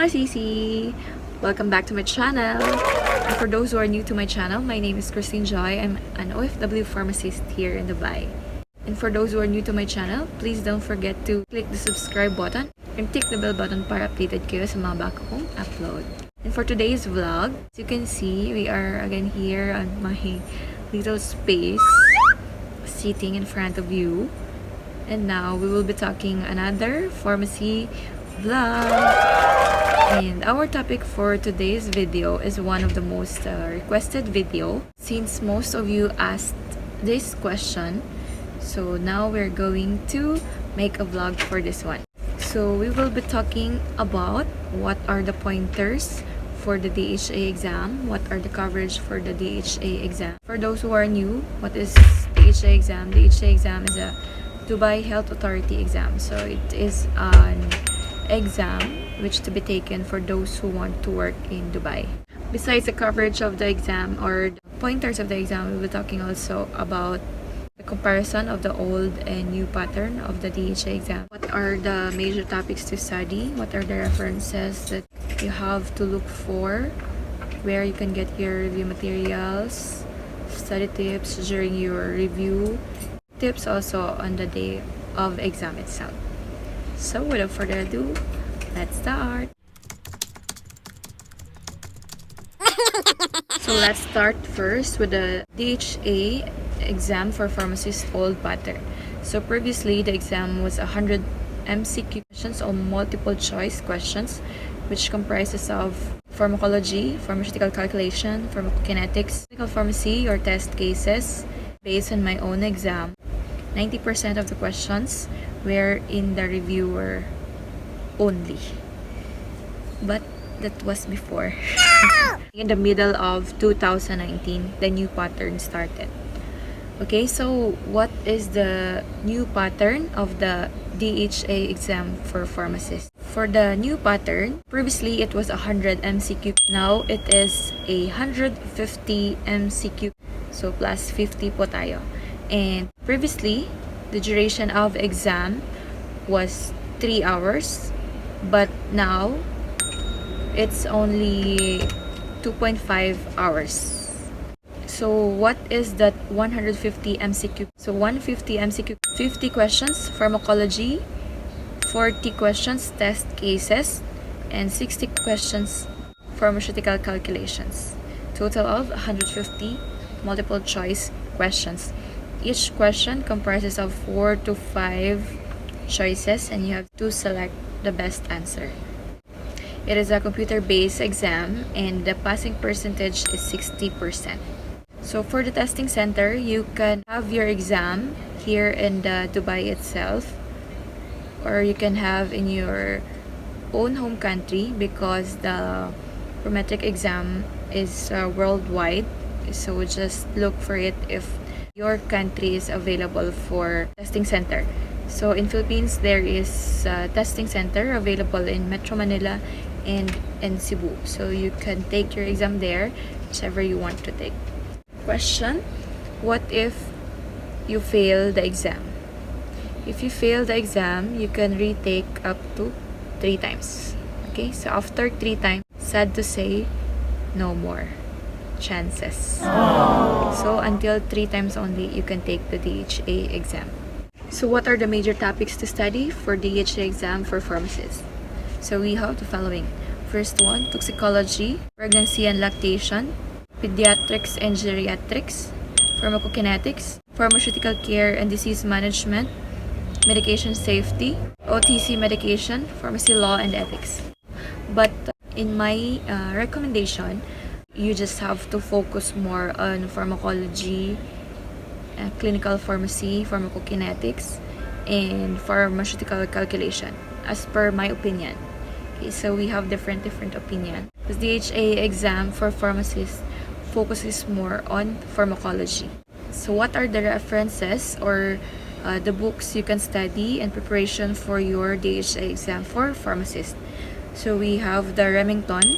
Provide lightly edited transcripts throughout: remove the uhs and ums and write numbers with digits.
mga sisi! Welcome back to my channel. And for those who are new to my channel, my name is Christine Joy. I'm an OFW pharmacist here in Dubai. And for those who are new to my channel, please don't forget to click the subscribe button and tick the bell button para updated kayo sa mga bago kong upload. And for today's vlog, as you can see, we are again here on my little space, sitting in front of you. And now we will be talking another pharmacy vlog. And our topic for today's video is one of the most requested video, since most of you asked this question. So now we're going to make a vlog for this one. So we will be talking about what are the pointers for the DHA exam, what are the coverage for the DHA exam. For those who are new, what is DHA exam? DHA exam is a Dubai Health Authority exam. So it is an exam which to be taken for those who want to work in Dubai. Besides the coverage of the exam or the pointers of the exam, we'll be talking also about the comparison of the old and new pattern of the DHA exam. What are the major topics to study? What are the references that you have to look for? Where you can get your review materials, study tips during your review, tips also on the day of exam itself. So without further ado, let's start. So let's start first with the DHA exam for pharmacist old pattern. So previously the exam was 100 MCQ questions or multiple choice questions, which comprises of pharmacology, pharmaceutical calculation, pharmacokinetics, clinical pharmacy or test cases. Based on my own exam, 90% of the questions were in the reviewer only. But that was before. In the middle of 2019, the new pattern started. Okay, so what is the new pattern of the DHA exam for pharmacists? For the new pattern, previously it was 100 MCQ. Now it is 150 MCQ. So plus 50 po tayo. And previously, the duration of exam was 3 hours. But now, it's only 2.5 hours. So what is that 150 MCQ? So 150 MCQ, 50 questions pharmacology, 40 questions test cases, and 60 questions pharmaceutical calculations. Total of 150 multiple choice questions. Each question comprises of 4 to 5 choices and you have to select the best answer. It is a computer-based exam and the passing percentage is 60%. So for the testing center, you can have your exam here in the Dubai itself, or you can have in your own home country because the parametric exam is worldwide. So just look for it if your country is available for testing center. So in Philippines, there is a testing center available in Metro Manila and in Cebu. So you can take your exam there, whichever you want to take. Question: what if you fail the exam? If you fail the exam, you can retake up to 3 times. Okay, so after 3 times, sad to say, no more chances. So until 3 times only, you can take the DHA exam. So what are the major topics to study for DHA exam for pharmacists? So we have the following. First one, toxicology, pregnancy and lactation, pediatrics and geriatrics, pharmacokinetics, pharmaceutical care and disease management, medication safety, OTC medication, pharmacy law and ethics. But in my recommendation, you just have to focus more on pharmacology, clinical pharmacy, pharmacokinetics, and pharmaceutical calculation, as per my opinion. Okay, so we have different opinion. The DHA exam for pharmacists focuses more on pharmacology. So what are the references or the books you can study in preparation for your DHA exam for pharmacists? So we have the Remington,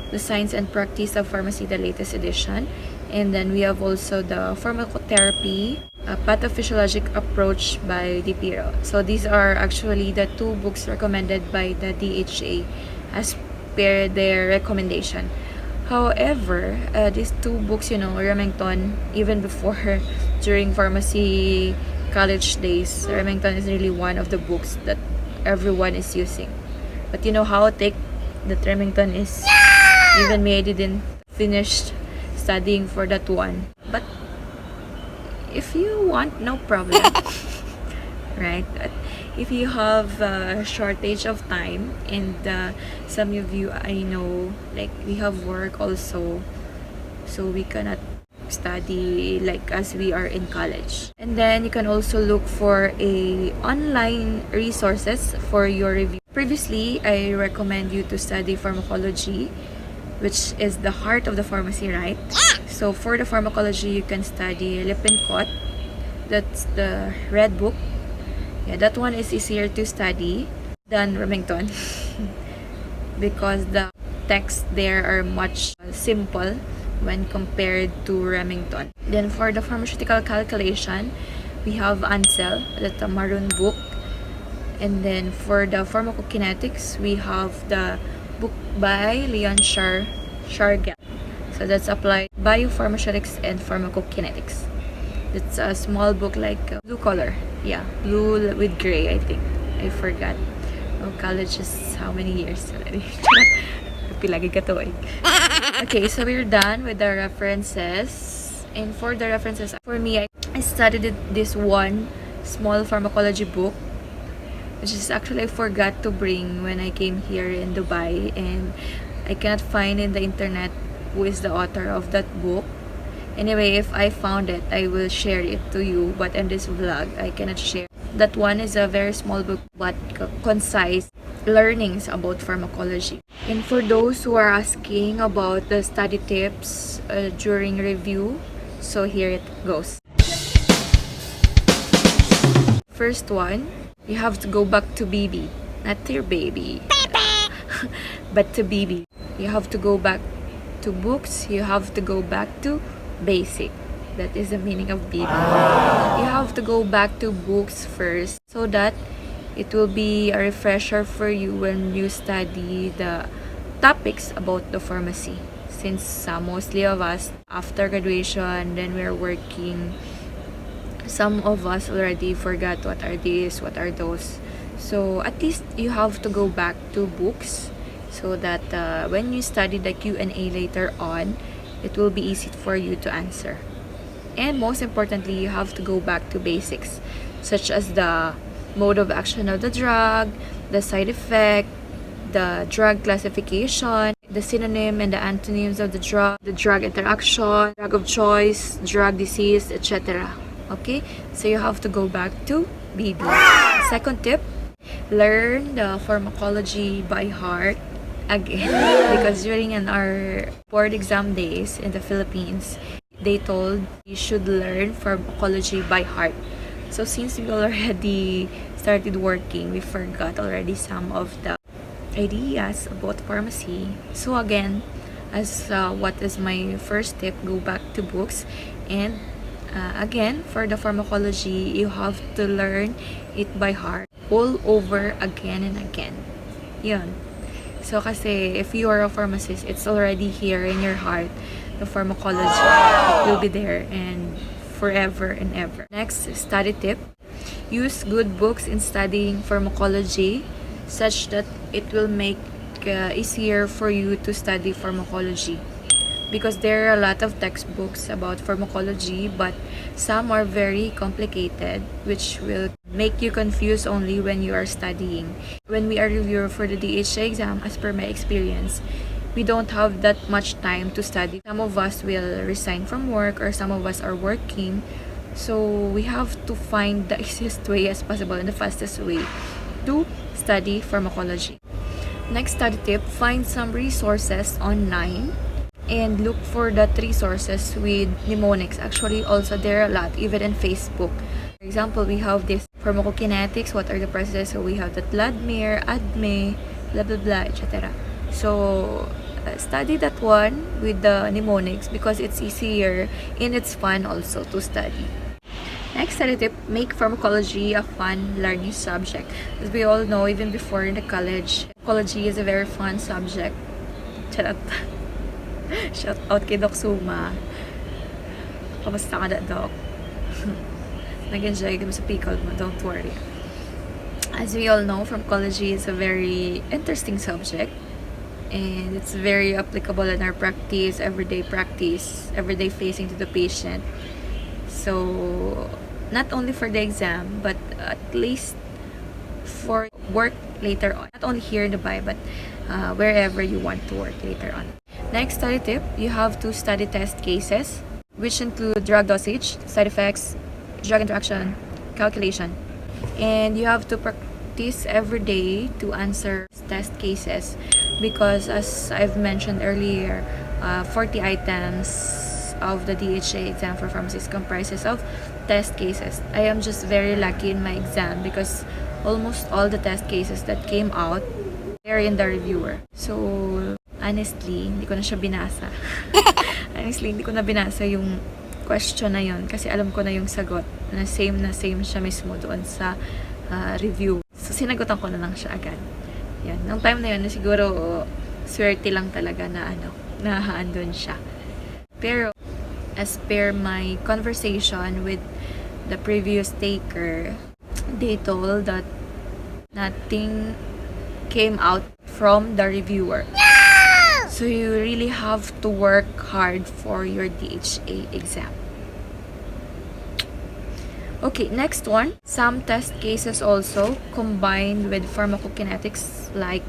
the Science and Practice of Pharmacy, the latest edition. And then we have also the Pharmacotherapy, a Pathophysiologic Approach by DPRO. So these are actually the 2 books recommended by the DHA as prepare their recommendation. However, these two books, Remington, even before during pharmacy college days, Remington is really one of the books that everyone is using. But you know how thick that Remington is? Even me, I didn't finish studying for that one. But if you want, no problem. Right? If you have a shortage of time, and some of you, I know, like we have work also, so we cannot study like as we are in college. And then you can also look for a online resources for your review. Previously, I recommend you to study pharmacology, which is the heart of the pharmacy, right? So for the pharmacology, you can study Lippincott. That's the red book. Yeah, that one is easier to study than Remington because the texts there are much simple when compared to Remington. Then for the pharmaceutical calculation, we have Ansel, that's a maroon book. And then for the pharmacokinetics, we have the book by Leon Shargel. So that's applied biopharmaceutics and pharmacokinetics. It's a small book like blue color. Yeah, blue with gray, I think. I forgot. Oh, college is how many years already? Pilagi ka to eh. Okay, so we're done with the references. And for the references, for me, I studied this one small pharmacology book, which is actually I forgot to bring when I came here in Dubai, and I cannot find in the internet who is the author of that book. Anyway, if I found it, I will share it to you, but in this vlog, I cannot share. That one is a very small book, but concise learnings about pharmacology. And for those who are asking about the study tips during review, so here it goes. First one, you have to go back to BB, not to your baby, but to BB. You have to go back to books, you have to go back to basic. That is the meaning of BB. You have to go back to books first so that it will be a refresher for you when you study the topics about the pharmacy. Since mostly of us, after graduation, then we're working, some of us already forgot what are these, what are those. So at least you have to go back to books so that when you study the Q&A later on, it will be easy for you to answer. And most importantly, you have to go back to basics, such as the mode of action of the drug, the side effect, the drug classification, the synonym and the antonyms of the drug interaction, drug of choice, drug disease, etc. Okay, so you have to go back to BB. Second tip, learn the pharmacology by heart again, because during our board exam days in the Philippines, they told you should learn pharmacology by heart. So since we already started working, we forgot already some of the ideas about pharmacy. So again, as what is my first tip, go back to books. And again, for the pharmacology, you have to learn it by heart all over again and again. Yun. So kasi if you are a pharmacist, it's already here in your heart. The pharmacology will be there and forever and ever. Next study tip, use good books in studying pharmacology such that it will make easier for you to study pharmacology, because there are a lot of textbooks about pharmacology, but some are very complicated, which will make you confused only when you are studying. When we are reviewing for the DHA exam, as per my experience, we don't have that much time to study. Some of us will resign from work, or some of us are working. So we have to find the easiest way as possible and the fastest way to study pharmacology. Next study tip, find some resources online and look for that resources with mnemonics. Actually, also there are a lot, even in Facebook. For example, we have this pharmacokinetics, what are the processes? So we have that Vladimir, ADME, blah blah blah, etc. So study that one with the mnemonics because it's easier and it's fun also to study. Next study tip, make pharmacology a fun learning subject. As we all know, even before in the college, pharmacology is a very fun subject. Charot. Shout out kay Doc Suma. Kamusta ka na, Doc? Nag-enjoy kami sa pickle mo, don't worry. As we all know, pharmacology is a very interesting subject. And it's very applicable in our practice, everyday facing to the patient. So, not only for the exam, but at least for work later on. Not only here in Dubai, but wherever you want to work later on. Next study tip, you have to study test cases, which include drug dosage, side effects, drug interaction, calculation. And you have to practice every day to answer test cases because, as I've mentioned earlier, 40 items of the DHA exam for pharmacists comprises of test cases. I am just very lucky in my exam because almost all the test cases that came out are in the reviewer. So, honestly, hindi ko na siya binasa. Honestly, hindi ko na binasa yung question na yun kasi alam ko na yung sagot na same siya mismo doon sa review. So, sinagutan ko na lang siya agad. Yan. Nung time na yun, siguro swerte lang talaga na nahaandun siya. Pero, as per my conversation with the previous taker, they told that nothing came out from the reviewer. No! So you really have to work hard for your DHA exam. Okay, next one. Some test cases also combined with pharmacokinetics like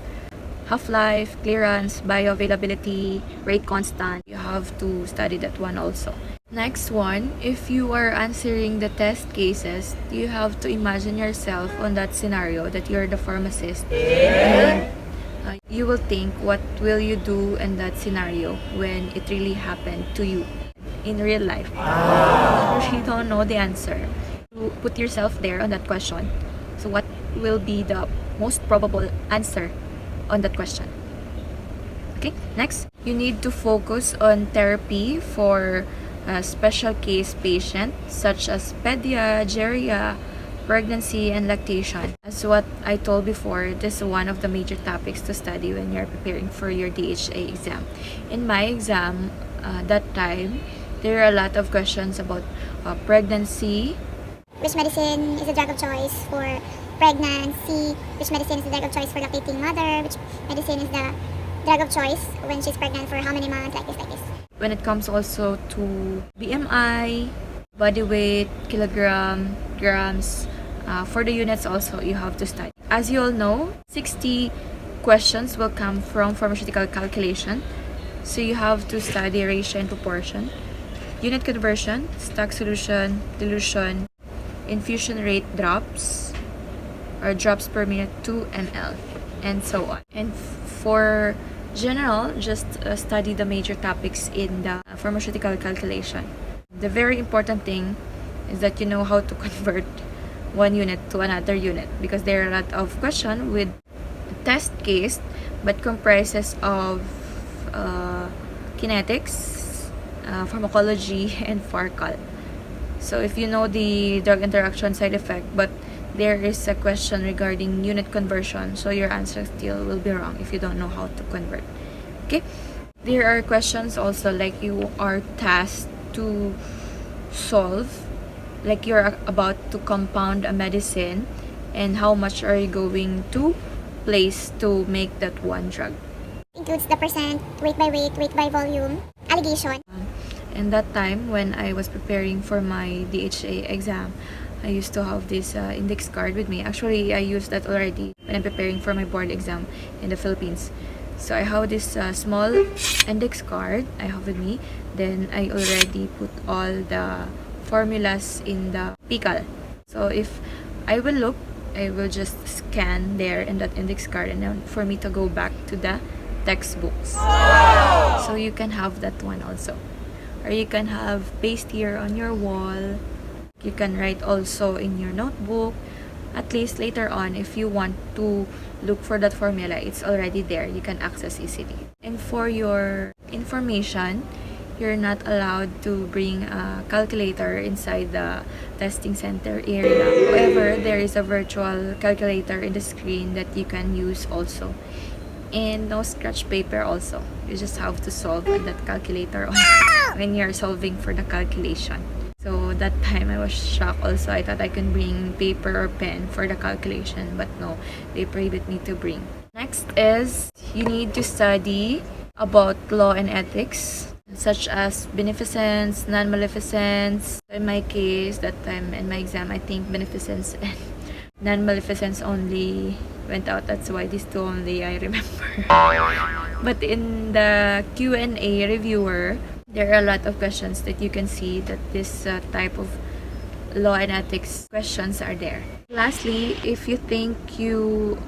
half-life, clearance, bioavailability, rate constant. You have to study that one also. Next one, if you are answering the test cases, you have to imagine yourself on that scenario that you're the pharmacist. And you will think what will you do in that scenario when it really happened to you in real life. If you don't know the answer, you put yourself there on that question. So what will be the most probable answer on that question? Okay, next, you need to focus on therapy for a special case patient such as pedia, geria, pregnancy, and lactation. As what I told before, this is one of the major topics to study when you're preparing for your DHA exam. In my exam, that time, there are a lot of questions about pregnancy. Which medicine is a drug of choice for pregnancy? Which medicine is the drug of choice for lactating mother? Which medicine is the drug of choice when she's pregnant for how many months? Like this. When it comes also to BMI, body weight, kilogram, grams, for the units also you have to study. As you all know, 60 questions will come from pharmaceutical calculation. So you have to study ratio and proportion, unit conversion, stock solution, dilution, infusion rate drops or drops per minute 2 ml, and so on. And for general, just study the major topics in the pharmaceutical calculation. The very important thing is that you know how to convert one unit to another unit because there are a lot of questions with test case but comprises of kinetics, pharmacology, and pharcal. So if you know the drug interaction side effect but there is a question regarding unit conversion, so your answer still will be wrong if you don't know how to convert. Okay, there are questions also like you are tasked to solve, like you're about to compound a medicine and how much are you going to place to make that one drug. Includes the percent, weight by volume, allegation. And that time when I was preparing for my DHA exam, I used to have this index card with me. Actually, I used that already when I'm preparing for my board exam in the Philippines. So I have this small index card I have with me. Then I already put all the formulas in the pickle. So if I will look, I will just scan there in that index card and then for me to go back to the textbooks. Wow! So you can have that one also. Or you can have paste here on your wall. You can write also in your notebook. At least later on, if you want to look for that formula, it's already there. You can access easily. And for your information, you're not allowed to bring a calculator inside the testing center area. However, there is a virtual calculator in the screen that you can use also. and no scratch paper also. You just have to solve on that calculator when you're solving for the calculation. So that time I was shocked also. I thought I can bring paper or pen for the calculation, but no, they prohibit me to bring. Next is you need to study about law and ethics, such as beneficence, non-maleficence. In my case, that time in my exam, I think beneficence and non-maleficence only went out. That's why these two only I remember. But in the Q&A reviewer, there are a lot of questions that you can see that this type of law and ethics questions are there. Lastly, if you think you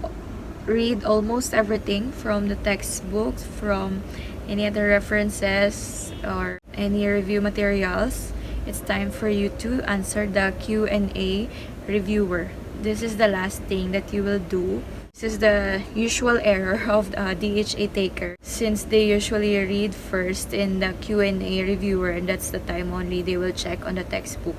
read almost everything from the textbooks, from any other references or any review materials, it's time for you to answer the Q&A reviewer. This is the last thing that you will do. This is the usual error of the DHA taker, since they usually read first in the Q&A reviewer, and that's the time only they will check on the textbook.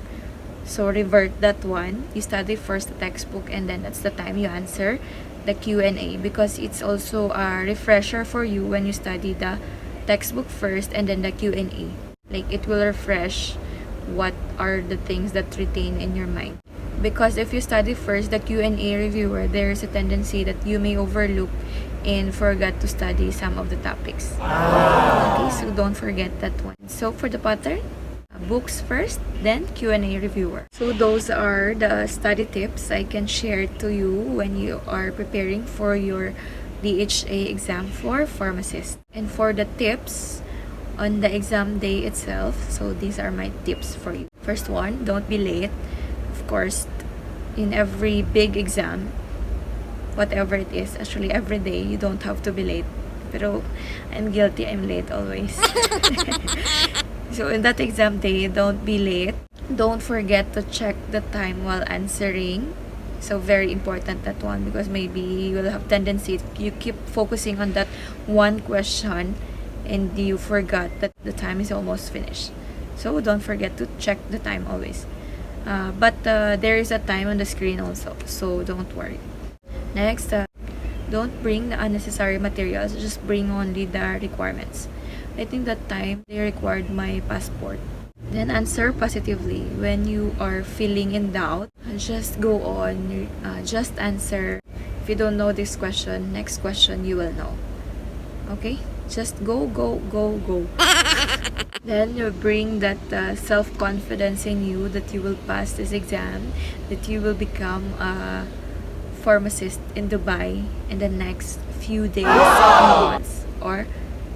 So revert that one. You study first the textbook, and then that's the time you answer the Q&A, because it's also a refresher for you when you study the textbook first and then the Q&A. Like, it will refresh what are the things that retain in your mind. Because if you study first the Q&A reviewer, there is a tendency that you may overlook and forget to study some of the topics. Okay, so don't forget that one. So for the pattern, books first, then Q&A reviewer. So those are the study tips I can share to you when you are preparing for your DHA exam for pharmacist. And for the tips on the exam day itself, so these are my tips for you. First one, don't be late. Of course, in every big exam, whatever it is, actually every day, you don't have to be late. Pero I'm guilty, I'm late always. So in that exam day, don't be late. Don't forget to check the time while answering. So very important, that one, because maybe you will have tendency, you keep focusing on that one question and you forgot that the time is almost finished. So don't forget to check the time always. But there is a time on the screen also, so don't worry. Next, don't bring the unnecessary materials, just bring only the requirements. I think that time they required my passport. Then answer positively. When you are feeling in doubt, just go on, just answer. If you don't know this question, next question you will know. Okay? Just go, go, go, go. Then you bring that self-confidence in you that you will pass this exam, that you will become a pharmacist in Dubai in the next few days, months, or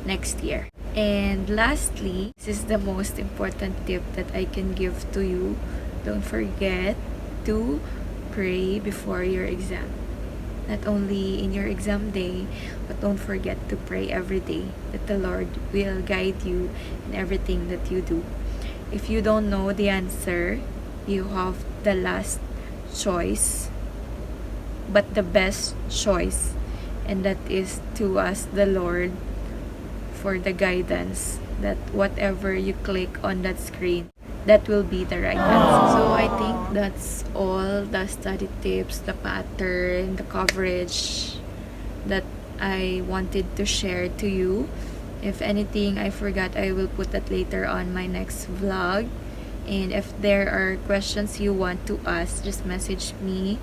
next year. And lastly, this is the most important tip that I can give to you. Don't forget to pray before your exam. Not only in your exam day, but don't forget to pray every day that the Lord will guide you in everything that you do. If you don't know the answer, you have the last choice, but the best choice, and that is to ask the Lord for the guidance, that whatever you click on that screen, that will be the right answer. So I think that's all the study tips, the pattern, the coverage that I wanted to share to you. If anything I forgot, I will put that later on my next vlog. And if there are questions you want to ask, just message me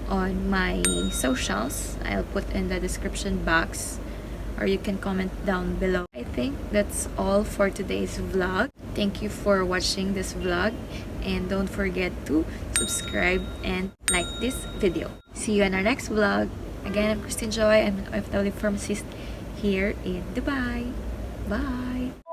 on my socials. I'll put in the description box, or you can comment down below. I think that's all for today's vlog. Thank you for watching this vlog, and don't forget to subscribe and like this video. See you in our next vlog. Again, I'm Christine Joy. I'm an OFW pharmacist here in Dubai. Bye!